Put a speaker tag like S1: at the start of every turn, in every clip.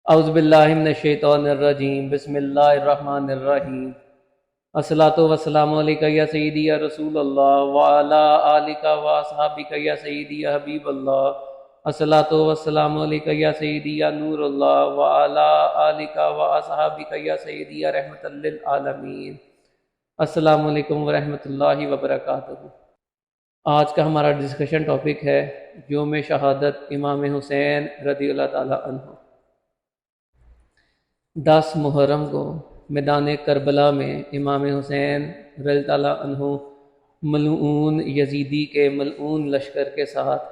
S1: اعوذ باللہ من الشیطان الرجیم بسم اللہ الرحمن الرحیم الصلاۃ والسلام علیکہ یا سیدی یا رسول اللہ وعلی آلک و اصحابک یا سیدی یا حبیب اللہ الصلاۃ والسلام علیکہ یا سیدی یا نور اللہ وعلی آلک و اصحابک یا سیدی یا رحمت للعالمین۔ السلام علیکم ورحمۃ اللہ وبرکاتہ۔ آج کا ہمارا ڈسکشن ٹاپک ہے یوم شہادت امام حسین رضی اللہ تعالیٰ عنہ۔ 10 محرم کو میدان کربلا میں امام حسین رضی اللہ تعالیٰ عنہ ملعون یزیدی کے ملعون لشکر کے ساتھ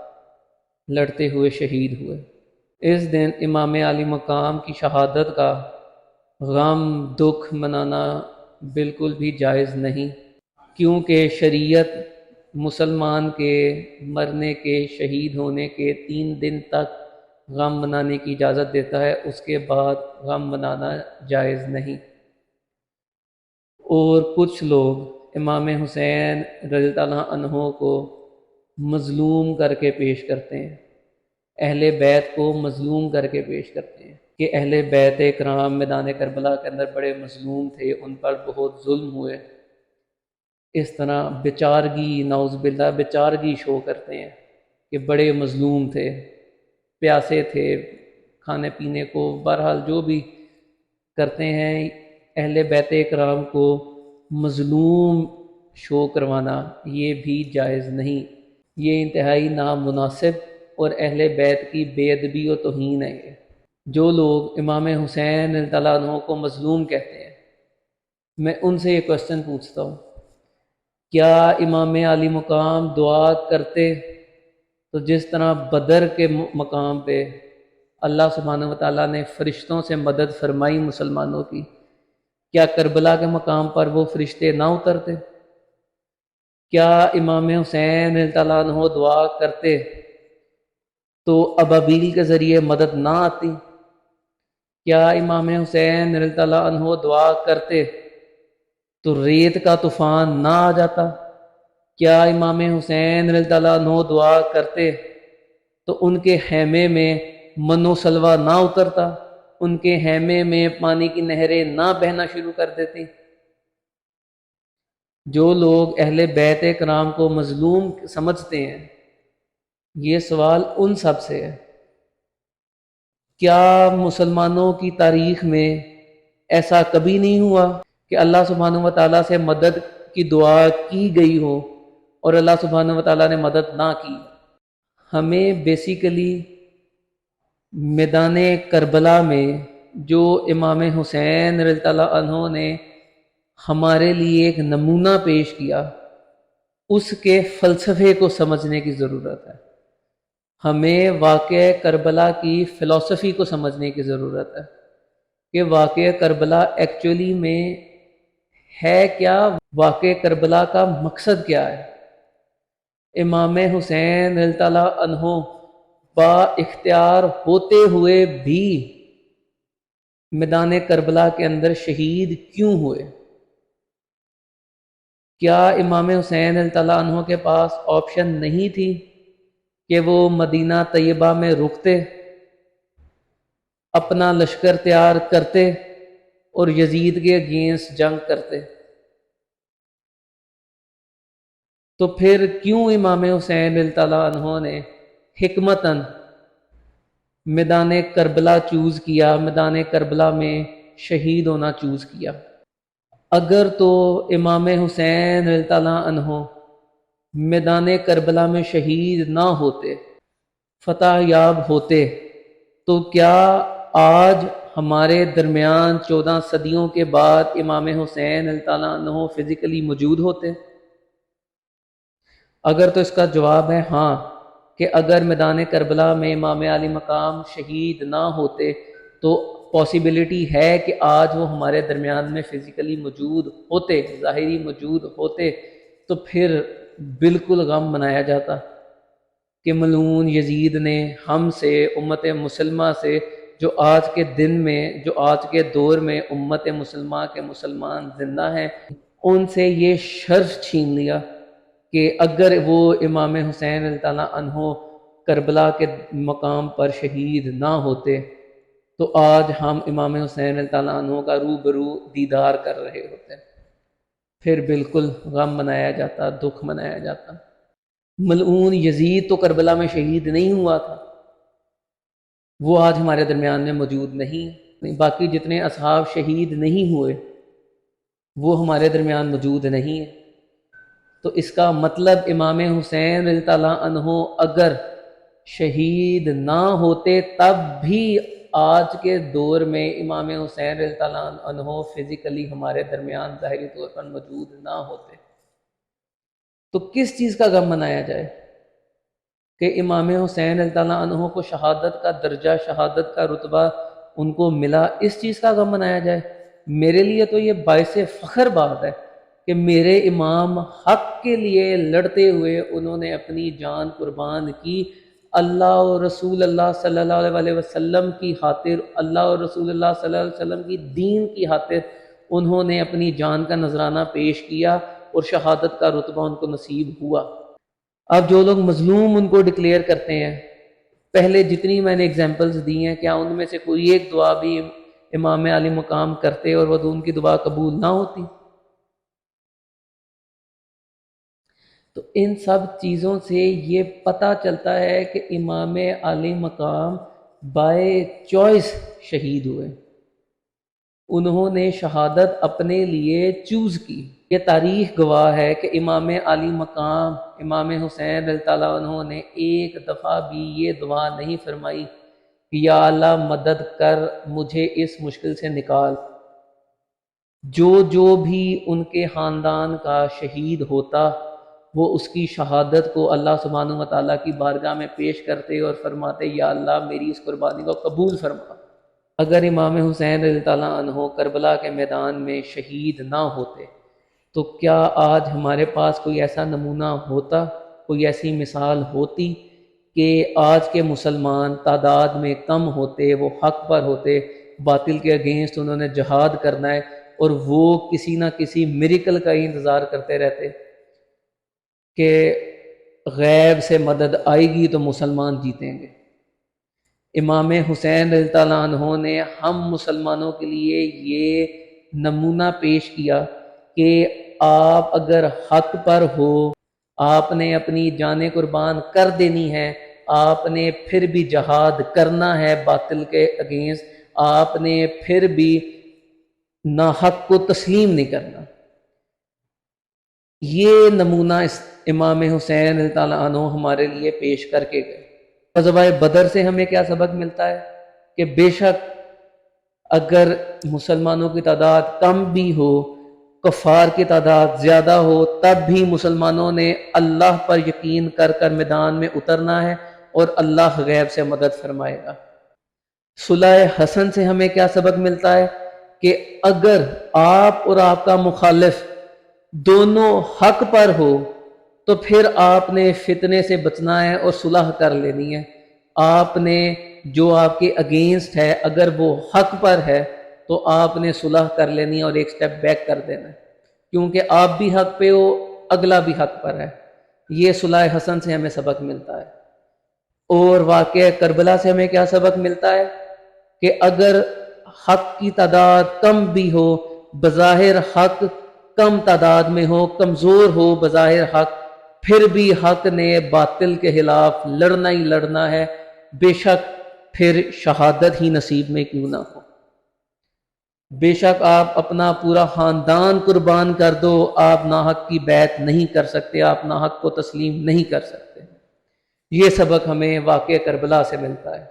S1: لڑتے ہوئے شہید ہوئے۔ اس دن امام علی مقام کی شہادت کا غم دکھ منانا بالکل بھی جائز نہیں، کیونکہ شریعت مسلمان کے مرنے کے شہید ہونے کے 3 دن تک غم منانے کی اجازت دیتا ہے، اس کے بعد غم منانا جائز نہیں۔ اور کچھ لوگ امام حسین رضی اللہ عنہ کو مظلوم کر کے پیش کرتے ہیں، اہل بیت کو مظلوم کر کے پیش کرتے ہیں کہ اہل بیت کرام میدان کربلا کے اندر بڑے مظلوم تھے، ان پر بہت ظلم ہوئے۔ اس طرح بیچارگی، نعوذ باللہ بیچارگی شو کرتے ہیں کہ بڑے مظلوم تھے، پیاسے تھے، کھانے پینے کو بہرحال جو بھی کرتے ہیں، اہل بیت کرام کو مظلوم شو کروانا یہ بھی جائز نہیں، یہ انتہائی نامناسب اور اہل بیت کی بے ادبی و توہین ہے۔ یہ جو لوگ امام حسین رضی اللہ عنہ کو مظلوم کہتے ہیں، میں ان سے یہ کوسچن پوچھتا ہوں، کیا امام علی مقام دعا کرتے تو جس طرح بدر کے مقام پہ اللہ سبحانہ وتعالیٰ نے فرشتوں سے مدد فرمائی مسلمانوں کی، کیا کربلا کے مقام پر وہ فرشتے نہ اترتے؟ کیا امام حسین رضی اللہ عنہ دعا کرتے تو ابابیل کے ذریعے مدد نہ آتی؟ کیا امام حسین رضی اللہ عنہ دعا کرتے تو ریت کا طوفان نہ آ جاتا؟ کیا امام حسین رضی اللہ عنہ دعا کرتے تو ان کے خیمے میں من و سلوہ نہ اترتا، ان کے خیمے میں پانی کی نہریں نہ بہنا شروع کر دیتی؟ جو لوگ اہل بیت کرام کو مظلوم سمجھتے ہیں، یہ سوال ان سب سے ہے، کیا مسلمانوں کی تاریخ میں ایسا کبھی نہیں ہوا کہ اللہ سبحانہ وتعالیٰ سے مدد کی دعا کی گئی ہو اور اللہ سبحانہ وتعالیٰ نے مدد نہ کی؟ ہمیں بیسیکلی میدان کربلا میں جو امام حسین رضی اللہ عنہ نے ہمارے لیے ایک نمونہ پیش کیا، اس کے فلسفے کو سمجھنے کی ضرورت ہے۔ ہمیں واقعہ کربلا کی فلسفی کو سمجھنے کی ضرورت ہے کہ واقعہ کربلا ایکچولی میں ہے کیا، واقعہ کربلا کا مقصد کیا ہے۔ امام حسین رضی اللہ عنہ با اختیار ہوتے ہوئے بھی میدان کربلا کے اندر شہید کیوں ہوئے؟ کیا امام حسین رضی اللہ عنہ کے پاس آپشن نہیں تھی کہ وہ مدینہ طیبہ میں رکتے، اپنا لشکر تیار کرتے اور یزید کے اگینسٹ جنگ کرتے؟ تو پھر کیوں امام حسین رضی اللہ عنہ نے حکمتاً میدان کربلا چوز کیا، میدان کربلا میں شہید ہونا چوز کیا؟ اگر تو امام حسین رضی اللہ عنہ میدان کربلا میں شہید نہ ہوتے، فتح یاب ہوتے، تو کیا آج ہمارے درمیان 14 صدیوں کے بعد امام حسین رضی اللہ عنہ فزیکلی موجود ہوتے؟ اگر تو اس کا جواب ہے ہاں، کہ اگر میدان کربلا میں امام علی مقام شہید نہ ہوتے تو پاسیبلٹی ہے کہ آج وہ ہمارے درمیان میں فزیکلی موجود ہوتے، ظاہری موجود ہوتے، تو پھر بالکل غم منایا جاتا کہ ملعون یزید نے ہم سے، امت مسلمہ سے، جو آج کے دن میں، جو آج کے دور میں امت مسلمہ کے مسلمان زندہ ہیں، ان سے یہ شرف چھین لیا کہ اگر وہ امام حسین رضی اللہ عنہ کربلا کے مقام پر شہید نہ ہوتے تو آج ہم امام حسین رضی اللہ عنہ کا روبرو دیدار کر رہے ہوتے، پھر بالکل غم منایا جاتا، دکھ منایا جاتا۔ ملعون یزید تو کربلا میں شہید نہیں ہوا تھا، وہ آج ہمارے درمیان میں موجود نہیں۔ باقی جتنے اصحاب شہید نہیں ہوئے وہ ہمارے درمیان موجود نہیں ہیں۔ تو اس کا مطلب امام حسین رضی اللہ عنہ اگر شہید نہ ہوتے تب بھی آج کے دور میں امام حسین رضی اللہ عنہ فزیکلی ہمارے درمیان ظاہری طور پر موجود نہ ہوتے، تو کس چیز کا غم منایا جائے کہ امام حسین رضی اللہ عنہ کو شہادت کا درجہ، شہادت کا رتبہ ان کو ملا، اس چیز کا غم منایا جائے؟ میرے لیے تو یہ باعث فخر بات ہے کہ میرے امام حق کے لیے لڑتے ہوئے انہوں نے اپنی جان قربان کی، اللہ اور رسول اللہ صلی اللہ علیہ وسلم کی خاطر، اللہ اور رسول اللہ صلی اللہ علیہ وسلم کی دین کی خاطر انہوں نے اپنی جان کا نذرانہ پیش کیا اور شہادت کا رتبہ ان کو نصیب ہوا۔ اب جو لوگ مظلوم ان کو ڈکلیئر کرتے ہیں، پہلے جتنی میں نے اگزامپلز دی ہیں، کیا ان میں سے کوئی ایک دعا بھی امام علی مقام کرتے اور وہ ان کی دعا قبول نہ ہوتی؟ تو ان سب چیزوں سے یہ پتہ چلتا ہے کہ امام علی مقام بائی چوائس شہید ہوئے، انہوں نے شہادت اپنے لیے چوز کی۔ یہ تاریخ گواہ ہے کہ امام علی مقام امام حسین رضی اللہ عنہ نے ایک دفعہ بھی یہ دعا نہیں فرمائی کہ یا اللہ مدد کر، مجھے اس مشکل سے نکال۔ جو بھی ان کے خاندان کا شہید ہوتا وہ اس کی شہادت کو اللہ سبحانہ و تعالیٰ کی بارگاہ میں پیش کرتے اور فرماتے یا اللہ میری اس قربانی کو قبول فرما۔ اگر امام حسین رضی اللہ عنہ کربلا کے میدان میں شہید نہ ہوتے تو کیا آج ہمارے پاس کوئی ایسا نمونہ ہوتا، کوئی ایسی مثال ہوتی کہ آج کے مسلمان تعداد میں کم ہوتے، وہ حق پر ہوتے، باطل کے اگینسٹ انہوں نے جہاد کرنا ہے اور وہ کسی نہ کسی میریکل کا ہی انتظار کرتے رہتے کہ غیب سے مدد آئے گی تو مسلمان جیتیں گے۔ امام حسین رضی اللہ عنہ نے ہم مسلمانوں کے لیے یہ نمونہ پیش کیا کہ آپ اگر حق پر ہو، آپ نے اپنی جانیں قربان کر دینی ہے، آپ نے پھر بھی جہاد کرنا ہے باطل کے اگینسٹ، آپ نے پھر بھی ناحق کو تسلیم نہیں کرنا۔ یہ نمونہ امام حسین رضی اللہ عنہ ہمارے لیے پیش کر کے گئے۔ غزوہ بدر سے ہمیں کیا سبق ملتا ہے کہ بے شک اگر مسلمانوں کی تعداد کم بھی ہو، کفار کی تعداد زیادہ ہو، تب بھی مسلمانوں نے اللہ پر یقین کر کر میدان میں اترنا ہے اور اللہ غیب سے مدد فرمائے گا۔ صلح حسن سے ہمیں کیا سبق ملتا ہے کہ اگر آپ اور آپ کا مخالف دونوں حق پر ہو تو پھر آپ نے فتنے سے بچنا ہے اور صلح کر لینی ہے۔ آپ نے جو آپ کے اگینسٹ ہے اگر وہ حق پر ہے تو آپ نے صلح کر لینی ہے اور ایک سٹیپ بیک کر دینا ہے، کیونکہ آپ بھی حق پہ ہو، اگلا بھی حق پر ہے۔ یہ صلح حسن سے ہمیں سبق ملتا ہے۔ اور واقعہ کربلا سے ہمیں کیا سبق ملتا ہے کہ اگر حق کی تعداد کم بھی ہو، بظاہر حق کم تعداد میں ہو، کمزور ہو بظاہر حق، پھر بھی حق نے باطل کے خلاف لڑنا ہی لڑنا ہے، بے شک پھر شہادت ہی نصیب میں کیوں نہ ہو۔ بے شک آپ اپنا پورا خاندان قربان کر دو، آپ ناحق کی بیعت نہیں کر سکتے، آپ ناحق کو تسلیم نہیں کر سکتے۔ یہ سبق ہمیں واقعہ کربلا سے ملتا ہے۔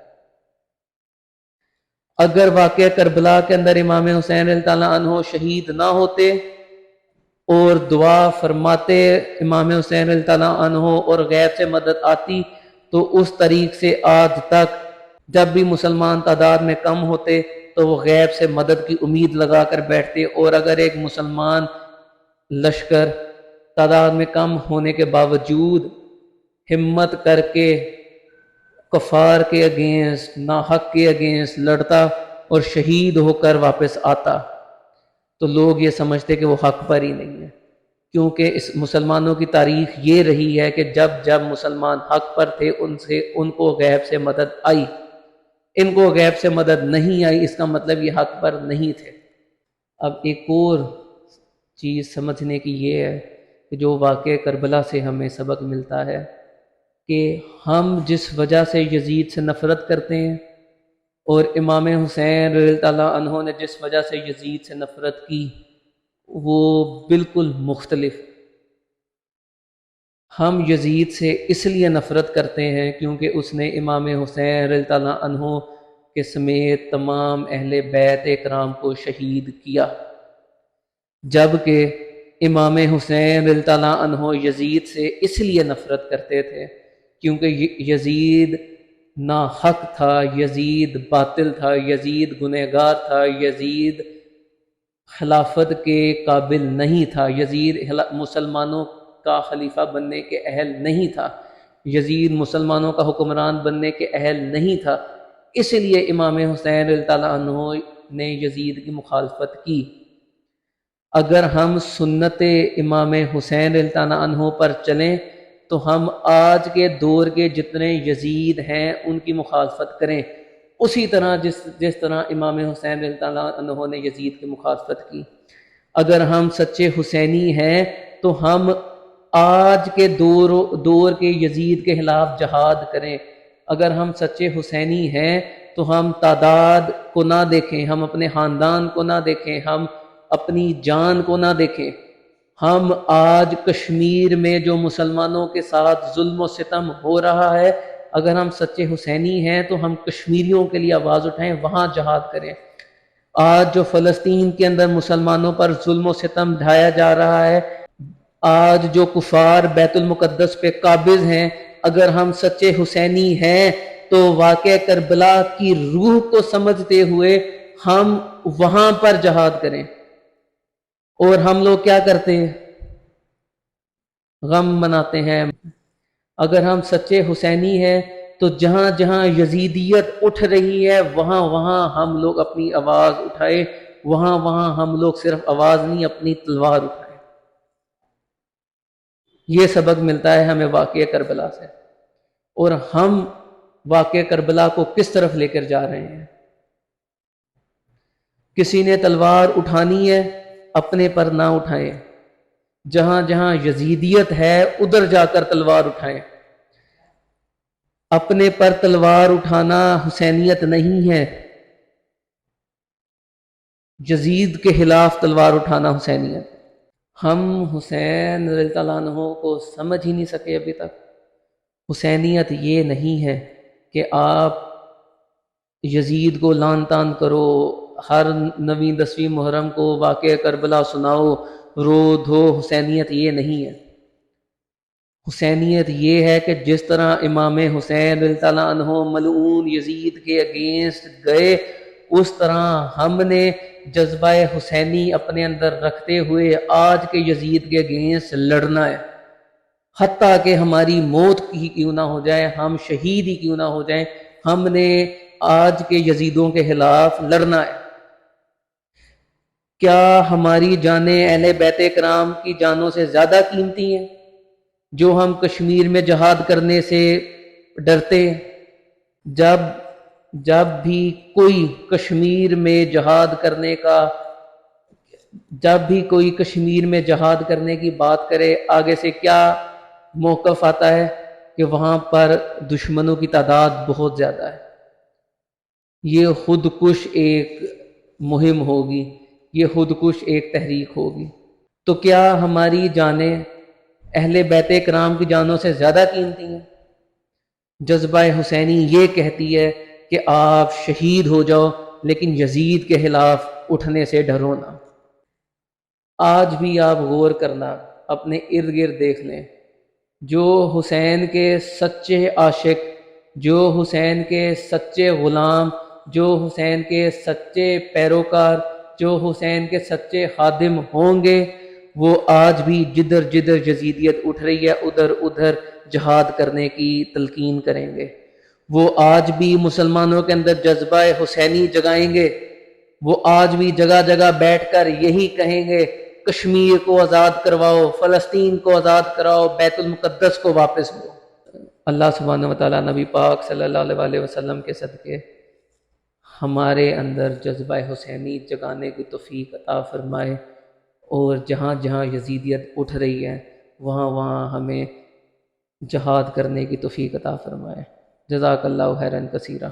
S1: اگر واقعہ کربلا کے اندر امام حسین رضی اللہ عنہ شہید نہ ہوتے اور دعا فرماتے امام حسین رضی اللہ عنہ اور غیب سے مدد آتی تو اس طریق سے آج تک جب بھی مسلمان تعداد میں کم ہوتے تو وہ غیب سے مدد کی امید لگا کر بیٹھتے، اور اگر ایک مسلمان لشکر تعداد میں کم ہونے کے باوجود ہمت کر کے کفار کے اگینسٹ، ناحق کے اگینسٹ لڑتا اور شہید ہو کر واپس آتا تو لوگ یہ سمجھتے کہ وہ حق پر ہی نہیں ہے، کیونکہ اس مسلمانوں کی تاریخ یہ رہی ہے کہ جب جب مسلمان حق پر تھے ان کو غیب سے مدد آئی۔ ان کو غیب سے مدد نہیں آئی، اس کا مطلب یہ حق پر نہیں تھے۔ اب ایک اور چیز سمجھنے کی یہ ہے کہ جو واقعہ کربلا سے ہمیں سبق ملتا ہے کہ ہم جس وجہ سے یزید سے نفرت کرتے ہیں اور امام حسین رضی اللہ عنہ نے جس وجہ سے یزید سے نفرت کی وہ بالکل مختلف۔ ہم یزید سے اس لیے نفرت کرتے ہیں کیونکہ اس نے امام حسین رضی اللہ عنہ کے سمیت تمام اہل بیت اکرام کو شہید کیا، جبکہ امام حسین رضی اللہ عنہ یزید سے اس لیے نفرت کرتے تھے کیونکہ یزید ناحق تھا، یزید باطل تھا، یزید گنہگار تھا، یزید خلافت کے قابل نہیں تھا، یزید مسلمانوں کا خلیفہ بننے کے اہل نہیں تھا، یزید مسلمانوں کا حکمران بننے کے اہل نہیں تھا۔ اس لیے امام حسین رضی اللہ عنہ نے یزید کی مخالفت کی۔ اگر ہم سنت امام حسین رضی اللہ عنہ پر چلیں تو ہم آج کے دور کے جتنے یزید ہیں ان کی مخالفت کریں، اسی طرح جس طرح امام حسین رضی اللہ عنہ نے یزید کی مخالفت کی۔ اگر ہم سچے حسینی ہیں تو ہم آج کے دور کے یزید کے خلاف جہاد کریں۔ اگر ہم سچے حسینی ہیں تو ہم تعداد کو نہ دیکھیں، ہم اپنے خاندان کو نہ دیکھیں، ہم اپنی جان کو نہ دیکھیں۔ ہم آج کشمیر میں جو مسلمانوں کے ساتھ ظلم و ستم ہو رہا ہے، اگر ہم سچے حسینی ہیں تو ہم کشمیریوں کے لیے آواز اٹھائیں، وہاں جہاد کریں۔ آج جو فلسطین کے اندر مسلمانوں پر ظلم و ستم ڈھایا جا رہا ہے، آج جو کفار بیت المقدس پہ قابض ہیں، اگر ہم سچے حسینی ہیں تو واقعہ کربلا کی روح کو سمجھتے ہوئے ہم وہاں پر جہاد کریں۔ اور ہم لوگ کیا کرتے ہیں؟ غم مناتے ہیں۔ اگر ہم سچے حسینی ہیں تو جہاں جہاں یزیدیت اٹھ رہی ہے وہاں وہاں ہم لوگ اپنی آواز اٹھائے، وہاں وہاں ہم لوگ صرف آواز نہیں اپنی تلوار اٹھائے۔ یہ سبق ملتا ہے ہمیں واقعہ کربلا سے، اور ہم واقعہ کربلا کو کس طرف لے کر جا رہے ہیں۔ کسی نے تلوار اٹھانی ہے، اپنے پر نہ اٹھائیں، جہاں جہاں یزیدیت ہے ادھر جا کر تلوار اٹھائیں۔ اپنے پر تلوار اٹھانا حسینیت نہیں ہے، یزید کے خلاف تلوار اٹھانا حسینیت۔ ہم حسین رضی اللہ عنہ کو سمجھ ہی نہیں سکے ابھی تک۔ حسینیت یہ نہیں ہے کہ آپ یزید کو لعن طعن کرو، ہر 9ویں 10ویں محرم کو واقعہ کربلا سناؤ، رو دھو۔ حسینیت یہ نہیں ہے۔ حسینیت یہ ہے کہ جس طرح امام حسین رضی اللہ عنہ ملعون یزید کے اگینسٹ گئے، اس طرح ہم نے جذبہ حسینی اپنے اندر رکھتے ہوئے آج کے یزید کے اگینسٹ لڑنا ہے، حتیٰ کہ ہماری موت ہی کیوں نہ ہو جائے، ہم شہید ہی کیوں نہ ہو جائیں، ہم نے آج کے یزیدوں کے خلاف لڑنا ہے۔ کیا ہماری جانیں اہل بیت کرام کی جانوں سے زیادہ قیمتی ہیں جو ہم کشمیر میں جہاد کرنے سے ڈرتے ہیں؟ جب بھی کوئی کشمیر میں جہاد کرنے کی بات کرے، آگے سے کیا موقف آتا ہے کہ وہاں پر دشمنوں کی تعداد بہت زیادہ ہے، یہ خودکش ایک مہم ہوگی، یہ خودکش ایک تحریک ہوگی۔ تو کیا ہماری جانیں اہل بیت کرام کی جانوں سے زیادہ قیمتی ہیں؟ جذبہ حسینی یہ کہتی ہے کہ آپ شہید ہو جاؤ لیکن یزید کے خلاف اٹھنے سے ڈرو نہ۔ آج بھی آپ غور کرنا، اپنے ارد گرد دیکھ لیں، جو حسین کے سچے عاشق، جو حسین کے سچے غلام، جو حسین کے سچے پیروکار، جو حسین کے سچے خادم ہوں گے، وہ آج بھی جدھر جدھر یزیدیت اٹھ رہی ہے ادھر ادھر جہاد کرنے کی تلقین کریں گے۔ وہ آج بھی مسلمانوں کے اندر جذبہ حسینی جگائیں گے، وہ آج بھی جگہ جگہ بیٹھ کر یہی کہیں گے کشمیر کو آزاد کرواؤ، فلسطین کو آزاد کراؤ، بیت المقدس کو واپس لو۔ اللہ سبحانہ وتعالیٰ نبی پاک صلی اللہ علیہ وسلم کے صدقے ہمارے اندر جذبہ حسینی جگانے کی توفیق عطا فرمائے، اور جہاں جہاں یزیدیت اٹھ رہی ہے وہاں وہاں ہمیں جہاد کرنے کی توفیق عطا فرمائے۔ جزاک اللہ خیرا کثیرا۔